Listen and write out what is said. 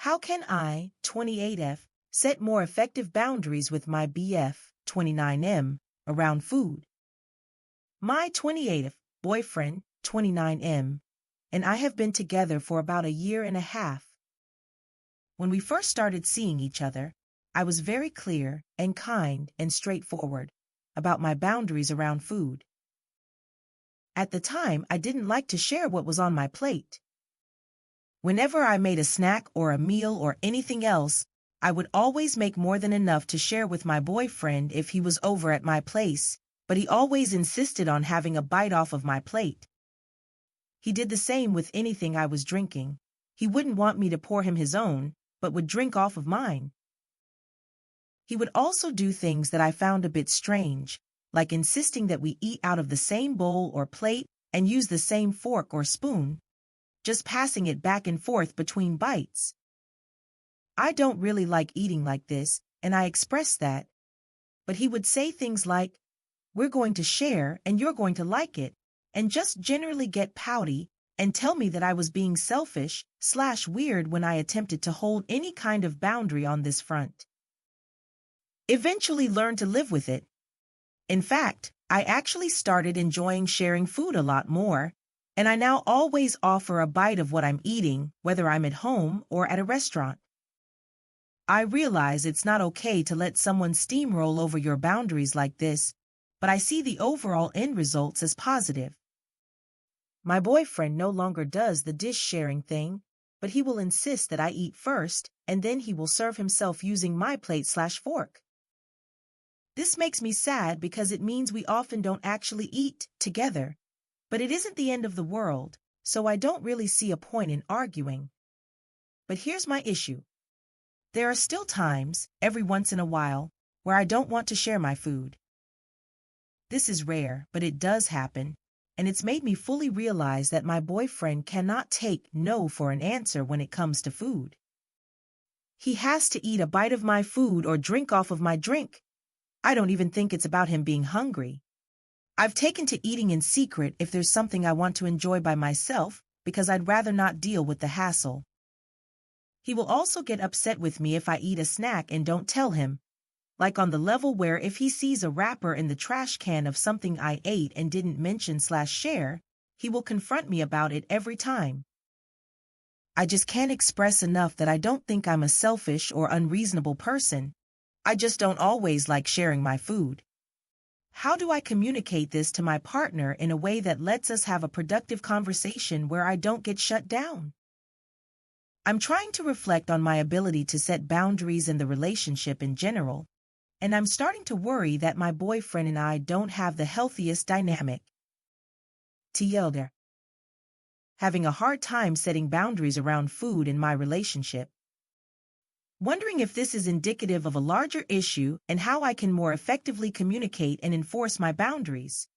How can I, 28F, set more effective boundaries with my BF, 29M, around food? My 28F boyfriend, 29M, and I have been together for about a year and a half. When we first started seeing each other, I was very clear and kind and straightforward about my boundaries around food. At the time, I didn't like to share what was on my plate. Whenever I made a snack or a meal or anything else, I would always make more than enough to share with my boyfriend if he was over at my place, but he always insisted on having a bite off of my plate. He did the same with anything I was drinking. He wouldn't want me to pour him his own, but would drink off of mine. He would also do things that I found a bit strange, like insisting that we eat out of the same bowl or plate and use the same fork or spoon, just passing it back and forth between bites. I don't really like eating like this, and I expressed that. But he would say things like, "We're going to share and you're going to like it," and just generally get pouty and tell me that I was being selfish/weird when I attempted to hold any kind of boundary on this front. Eventually learned to live with it. In fact, I actually started enjoying sharing food a lot more, and I now always offer a bite of what I'm eating, whether I'm at home or at a restaurant. I realize it's not okay to let someone steamroll over your boundaries like this, but I see the overall end results as positive. My boyfriend no longer does the dish sharing thing, but he will insist that I eat first, and then he will serve himself using my plate/fork. This makes me sad because it means we often don't actually eat together, but it isn't the end of the world, so I don't really see a point in arguing. But here's my issue. There are still times, every once in a while, where I don't want to share my food. This is rare, but it does happen, and it's made me fully realize that my boyfriend cannot take no for an answer when it comes to food. He has to eat a bite of my food or drink off of my drink. I don't even think it's about him being hungry. I've taken to eating in secret if there's something I want to enjoy by myself because I'd rather not deal with the hassle. He will also get upset with me if I eat a snack and don't tell him, like on the level where if he sees a wrapper in the trash can of something I ate and didn't mention/share, he will confront me about it every time. I just can't express enough that I don't think I'm a selfish or unreasonable person. I just don't always like sharing my food. How do I communicate this to my partner in a way that lets us have a productive conversation where I don't get shut down? I'm trying to reflect on my ability to set boundaries in the relationship in general, and I'm starting to worry that my boyfriend and I don't have the healthiest dynamic. TLDR. Having a hard time setting boundaries around food in my relationship. Wondering if this is indicative of a larger issue and how I can more effectively communicate and enforce my boundaries.